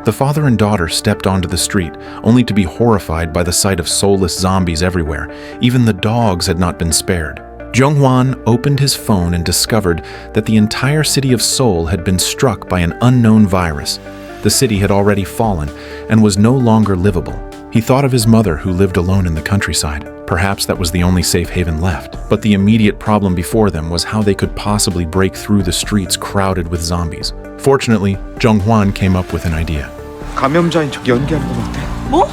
The father and daughter stepped onto the street, only to be horrified by the sight of soulless zombies everywhere. Even the dogs had not been spared. Jung-hwan opened his phone and discovered that the entire city of Seoul had been struck by an unknown virus. The city had already fallen and was no longer livable. He thought of his mother, who lived alone in the countryside. Perhaps that was the only safe haven left. But the immediate problem before them was how they could possibly break through the streets crowded with zombies. Fortunately, Jung-hwan came up with an idea. 감염자인 척 연기하는 건 어때? 뭐?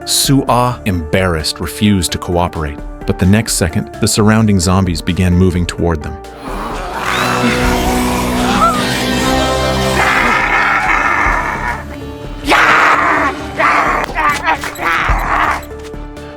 Soo-ah, embarrassed, refused to cooperate. But the next second, the surrounding zombies began moving toward them.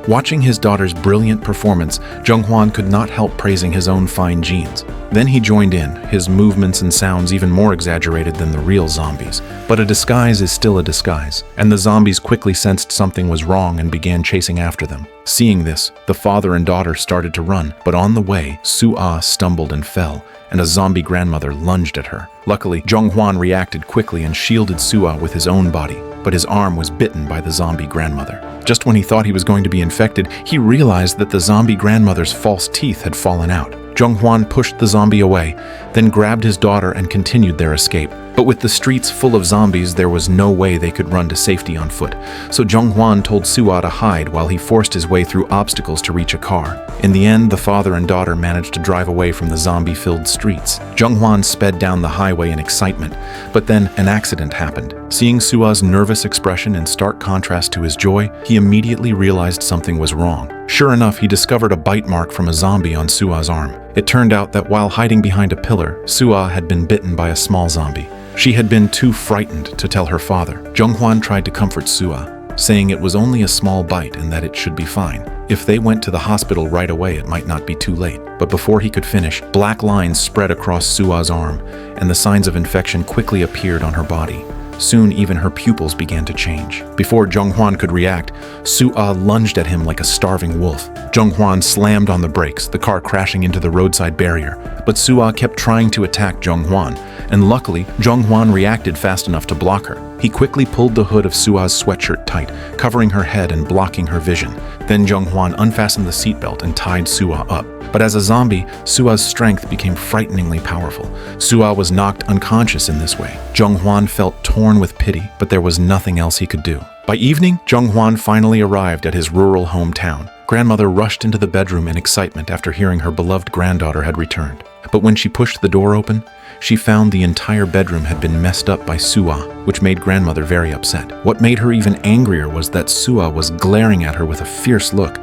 Watching his daughter's brilliant performance, Jung-hwan could not help praising his own fine genes. Then he joined in, his movements and sounds even more exaggerated than the real zombies. But a disguise is still a disguise, and the zombies quickly sensed something was wrong and began chasing after them. Seeing this, the father and daughter started to run, but on the way, Soo-ah stumbled and fell, and a zombie grandmother lunged at her. Luckily, Jung-hwan reacted quickly and shielded Soo-ah with his own body, but his arm was bitten by the zombie grandmother. Just when he thought he was going to be infected, he realized that the zombie grandmother's false teeth had fallen out. Jung-hwan pushed the zombie away, then grabbed his daughter and continued their escape. But with the streets full of zombies, there was no way they could run to safety on foot. So Jung-hwan told Soo-ah to hide while he forced his way through obstacles to reach a car. In the end, the father and daughter managed to drive away from the zombie-filled streets. Jung-hwan sped down the highway in excitement, but then an accident happened. Seeing Soo-ah's nervous expression in stark contrast to his joy, he immediately realized something was wrong. Sure enough, he discovered a bite mark from a zombie on Soo-ah's arm. It turned out that while hiding behind a pillar, Soo-ah had been bitten by a small zombie. She had been too frightened to tell her father. Jung-hwan tried to comfort Soo-ah, saying it was only a small bite and that it should be fine. If they went to the hospital right away, it might not be too late. But before he could finish, black lines spread across Soo-ah's arm, and the signs of infection quickly appeared on her body. Soon, even her pupils began to change. Before Jung-hwan could react, Soo-ah lunged at him like a starving wolf. Jung-hwan slammed on the brakes, the car crashing into the roadside barrier. But Soo-ah kept trying to attack Jung-hwan, and luckily, Jung-hwan reacted fast enough to block her. He quickly pulled the hood of Soo-ah's sweatshirt tight, covering her head and blocking her vision. Then Jung-hwan unfastened the seatbelt and tied Soo-ah up. But as a zombie, Soo-ah's strength became frighteningly powerful. Soo-ah was knocked unconscious in this way. Jung-hwan felt torn with pity, but there was nothing else he could do. By evening, Jung-hwan finally arrived at his rural hometown. Grandmother rushed into the bedroom in excitement after hearing her beloved granddaughter had returned. But when she pushed the door open, she found the entire bedroom had been messed up by Soo-ah, which made grandmother very upset. What made her even angrier was that Soo-ah was glaring at her with a fierce look.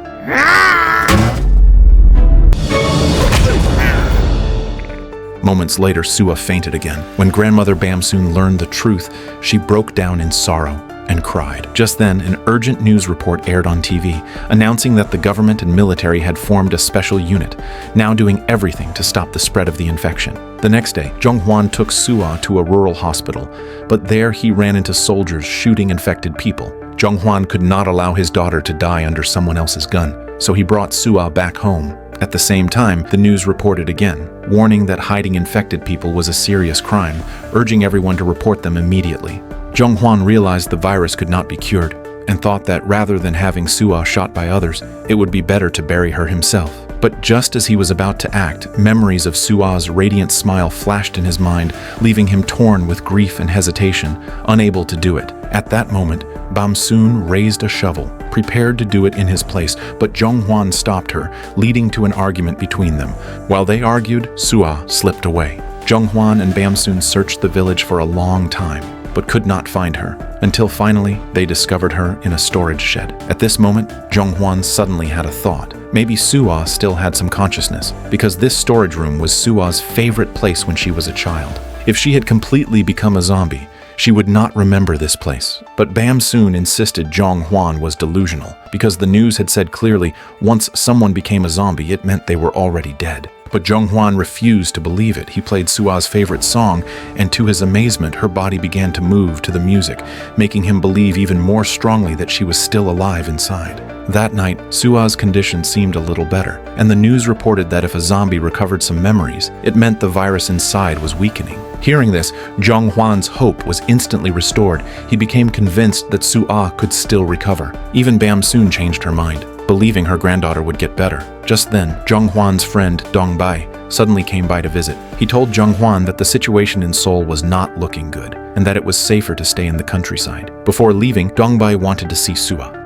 Moments later, Soo-ah fainted again. When grandmother Bam-soon learned the truth, she broke down in sorrow and cried. Just then, an urgent news report aired on TV, announcing that the government and military had formed a special unit, now doing everything to stop the spread of the infection. The next day, Jung-hwan took Soo-ah to a rural hospital, but there he ran into soldiers shooting infected people. Jung-hwan could not allow his daughter to die under someone else's gun, so he brought Soo-ah back home. At the same time, the news reported again, warning that hiding infected people was a serious crime, urging everyone to report them immediately. Jung-hwan realized the virus could not be cured, and thought that rather than having Soo-ah shot by others, it would be better to bury her himself. But just as he was about to act, memories of Soo-ah's radiant smile flashed in his mind, leaving him torn with grief and hesitation, unable to do it. At that moment, Bam-soon raised a shovel, prepared to do it in his place, but Jung-hwan stopped her, leading to an argument between them. While they argued, Soo-ah slipped away. Jung-hwan and Bam-soon searched the village for a long time, but could not find her, until finally they discovered her in a storage shed. At this moment, Jung-hwan suddenly had a thought. Maybe Soo-ah still had some consciousness, because this storage room was Soo-ah's favorite place when she was a child. If she had completely become a zombie, she would not remember this place. But Bam-soon insisted Jung-hwan was delusional, because the news had said clearly, once someone became a zombie, it meant they were already dead. But Jung-hwan refused to believe it. He played Soo-ah's favorite song, and to his amazement, her body began to move to the music, making him believe even more strongly that she was still alive inside. That night, Sua's condition seemed a little better, and the news reported that if a zombie recovered some memories, it meant the virus inside was weakening. Hearing this, Zhonghwan's hope was instantly restored. He became convinced that Sua could still recover. Even Bam soon changed her mind, believing her granddaughter would get better. Just then, Zhonghwan's friend Dongbai suddenly came by to visit. He told Zhonghwan that the situation in Seoul was not looking good, and that it was safer to stay in the countryside. Before leaving, Dongbai wanted to see Sua.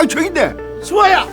저기 있네. 수아야!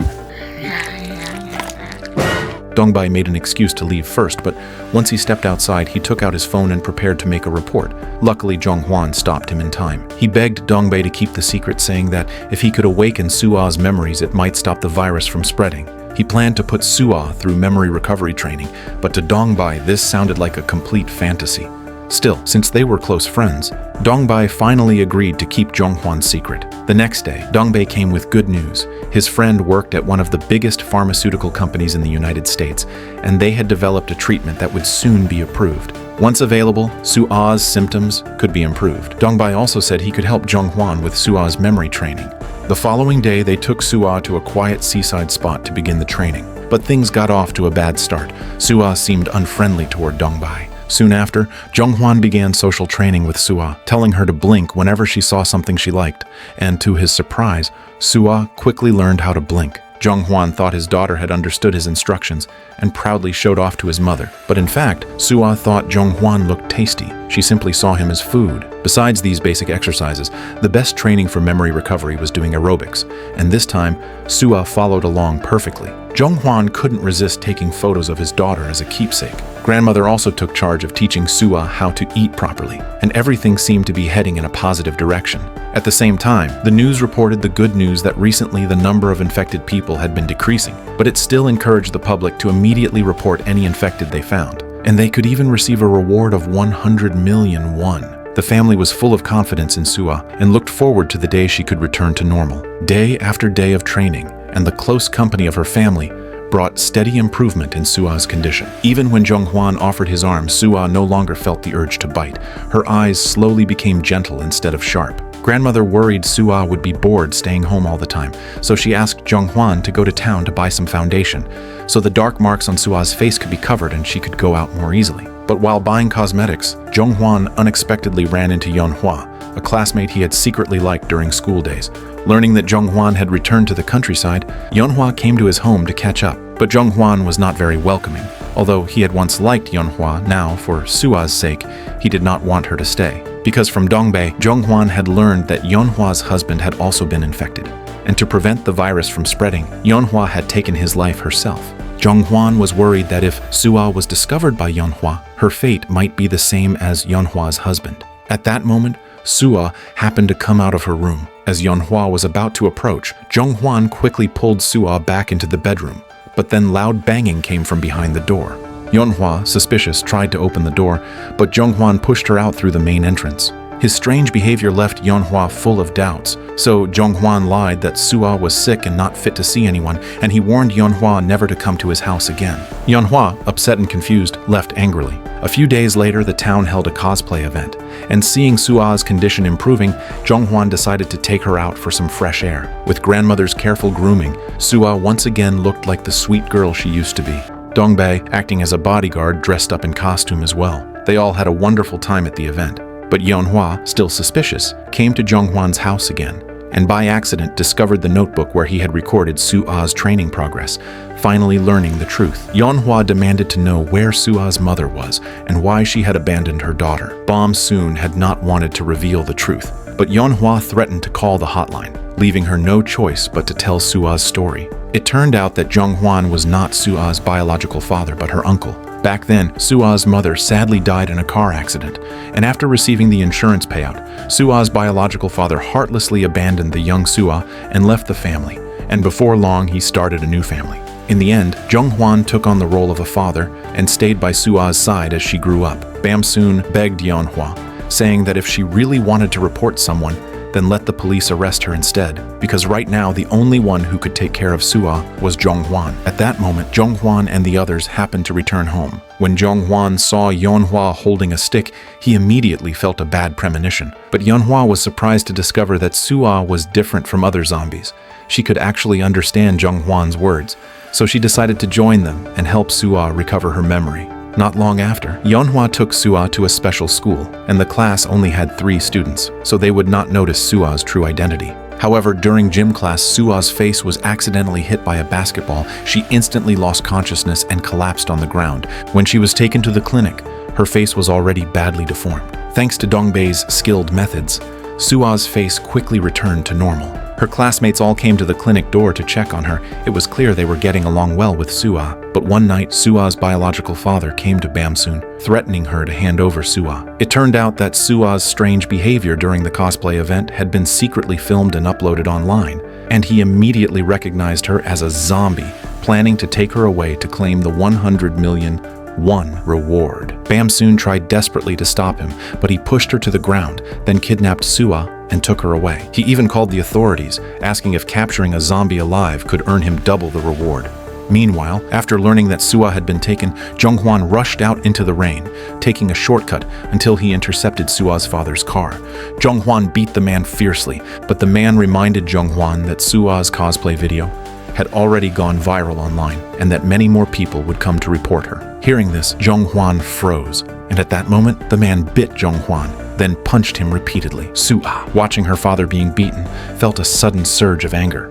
Dongbai made an excuse to leave first, but once he stepped outside, he took out his phone and prepared to make a report. Luckily, Zhonghwan stopped him in time. He begged Dongbei to keep the secret, saying that if he could awaken Sua's memories, it might stop the virus from spreading. He planned to put Sua through memory recovery training, but to Dongbai, this sounded like a complete fantasy. Still, since they were close friends, Dongbai finally agreed to keep Zhonghwan's secret. The next day, Dongbei came with good news. His friend worked at one of the biggest pharmaceutical companies in the United States, and they had developed a treatment that would soon be approved. Once available, Sua's symptoms could be improved. Dongbei also said he could help Zhonghwan with Sua's memory training. The following day, they took Sua to a quiet seaside spot to begin the training. But things got off to a bad start. Sua seemed unfriendly toward Dongbei. Soon after, Zhonghwan began social training with Sua, telling her to blink whenever she saw something she liked. And to his surprise, Sua quickly learned how to blink. Zhonghwan thought his daughter had understood his instructions and proudly showed off to his mother. But in fact, Sua thought Zhonghwan looked tasty. She simply saw him as food. Besides these basic exercises, the best training for memory recovery was doing aerobics, and this time, Sua followed along perfectly. Zhonghwan couldn't resist taking photos of his daughter as a keepsake. Grandmother also took charge of teaching Sua how to eat properly, and everything seemed to be heading in a positive direction. At the same time, the news reported the good news that recently the number of infected people had been decreasing, but it still encouraged the public to immediately report any infected they found. And they could even receive a reward of 100 million won. The family was full of confidence in Sua and looked forward to the day she could return to normal. Day after day of training, and the close company of her family brought steady improvement in Sua's condition. Even when Zhonghwan offered his arm, Sua no longer felt the urge to bite. Her eyes slowly became gentle instead of sharp. Grandmother worried Sua would be bored staying home all the time, so she asked Zhonghwan to go to town to buy some foundation, so the dark marks on Sua's face could be covered and she could go out more easily. But while buying cosmetics, Zhonghwan unexpectedly ran into Yonhua, a classmate he had secretly liked during school days. Learning that Zhonghwan had returned to the countryside, Yonhua came to his home to catch up. But Zhonghwan was not very welcoming. Although he had once liked Yonhua, now, for Sua's sake, he did not want her to stay. Because from Dongbei, Zhonghwan had learned that Yonhua's husband had also been infected. And to prevent the virus from spreading, Yonhua had taken his life herself. Zhonghwan was worried that if Sua was discovered by Yonhua, her fate might be the same as Yonhua's husband. At that moment, Sua happened to come out of her room. As Yonhua was about to approach, Zhonghwan quickly pulled Sua back into the bedroom, but then loud banging came from behind the door. Yonhua, suspicious, tried to open the door, but Zhonghwan pushed her out through the main entrance. His strange behavior left Yonhua full of doubts, so Zhonghwan lied that Sua was sick and not fit to see anyone, and he warned Yonhua never to come to his house again. Yonhua, upset and confused, left angrily. A few days later, the town held a cosplay event, and seeing Sua's condition improving, Zhonghwan decided to take her out for some fresh air. With grandmother's careful grooming, Sua once again looked like the sweet girl she used to be. Dongbei, acting as a bodyguard, dressed up in costume as well. They all had a wonderful time at the event. But Yonhua, still suspicious, came to Zhonghwan's house again, and by accident discovered the notebook where he had recorded Sua's training progress, finally learning the truth. Yonhua demanded to know where Sua's mother was and why she had abandoned her daughter. Bam soon had not wanted to reveal the truth, but Yonhua threatened to call the hotline, leaving her no choice but to tell Sua's story. It turned out that Zhonghwan was not Sua's biological father but her uncle. Back then, Sua's mother sadly died in a car accident, and after receiving the insurance payout, Sua's biological father heartlessly abandoned the young Sua and left the family, and before long he started a new family. In the end, Zhonghwan took on the role of a father and stayed by Sua's side as she grew up. Bam soon begged Yonhua, saying that if she really wanted to report someone, then let the police arrest her instead, because right now the only one who could take care of Sua was Zhonghwan. At that moment, Zhonghwan and the others happened to return home. When Zhonghwan saw Yonhua holding a stick, he immediately felt a bad premonition. But Yonhua was surprised to discover that Sua was different from other zombies. She could actually understand Zhonghwan's words, so she decided to join them and help Sua recover her memory. Not long after, Yonhua took Sua to a special school, and the class only had 3 students, so they would not notice Sua's true identity. However, during gym class, Sua's face was accidentally hit by a basketball. She instantly lost consciousness and collapsed on the ground. When she was taken to the clinic, her face was already badly deformed. Thanks to Dongbei's skilled methods, Sua's face quickly returned to normal. Her classmates all came to the clinic door to check on her. It was clear they were getting along well with Sua. But one night, Sua's biological father came to Bamsoon, threatening her to hand over Sua. It turned out that Sua's strange behavior during the cosplay event had been secretly filmed and uploaded online, and he immediately recognized her as a zombie, planning to take her away to claim the 100 million reward. Bamsoon tried desperately to stop him, but he pushed her to the ground, then kidnapped Sua and took her away. He even called the authorities, asking if capturing a zombie alive could earn him double the reward. Meanwhile, after learning that Sua had been taken, Zhonghwan rushed out into the rain, taking a shortcut until he intercepted Sua's father's car. Zhonghwan beat the man fiercely, but the man reminded Zhonghwan that Sua's cosplay video had already gone viral online and that many more people would come to report her. Hearing this, Zhonghwan froze, and at that moment, the man bit Zhonghwan, then punched him repeatedly. Sua, watching her father being beaten, felt a sudden surge of anger.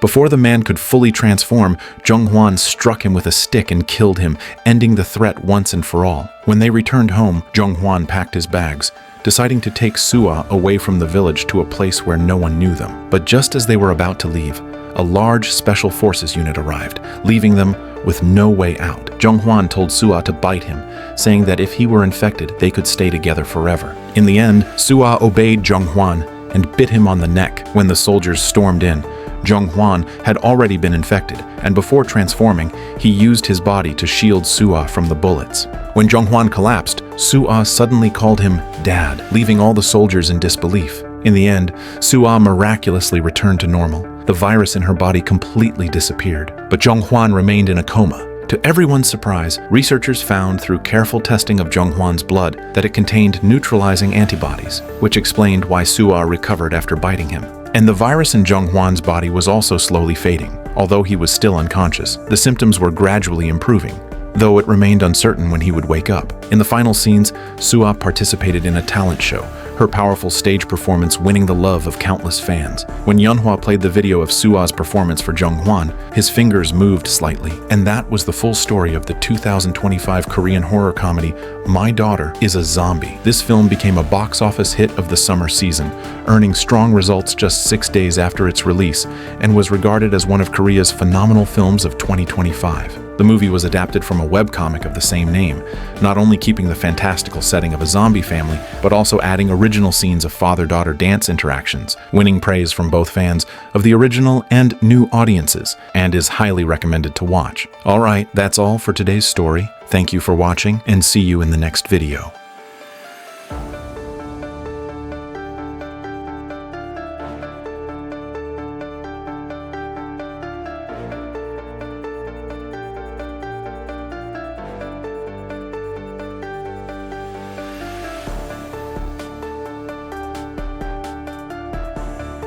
Before the man could fully transform, Zhonghwan struck him with a stick and killed him, ending the threat once and for all. When they returned home, Zhonghwan packed his bags, deciding to take Sua away from the village to a place where no one knew them. But just as they were about to leave, a large special forces unit arrived, leaving them with no way out. Zhonghwan told Sua to bite him, saying that if he were infected, they could stay together forever. In the end, Sua obeyed Zhonghwan and bit him on the neck. When the soldiers stormed in, Zhonghwan had already been infected, and before transforming, he used his body to shield Sua from the bullets. When Zhonghwan collapsed, Sua suddenly called him Dad, leaving all the soldiers in disbelief. In the end, Sua miraculously returned to normal. The virus in her body completely disappeared, but Zhonghwan remained in a coma. To everyone's surprise, researchers found through careful testing of Zhonghwan's blood that it contained neutralizing antibodies, which explained why Sua recovered after biting him. And the virus in Zhonghwan's body was also slowly fading. Although he was still unconscious, the symptoms were gradually improving, though it remained uncertain when he would wake up. In the final scenes, Sua participated in a talent show, her powerful stage performance winning the love of countless fans. When Yonhua played the video of Sua's performance for Zhonghwan, his fingers moved slightly. And that was the full story of the 2025 Korean horror comedy, My Daughter is a Zombie. This film became a box office hit of the summer season, earning strong results just 6 days after its release, and was regarded as one of Korea's phenomenal films of 2025. The movie was adapted from a webcomic of the same name, not only keeping the fantastical setting of a zombie family, but also adding original scenes of father-daughter dance interactions, winning praise from both fans of the original and new audiences, and is highly recommended to watch. Alright, that's all for today's story. Thank you for watching, and see you in the next video.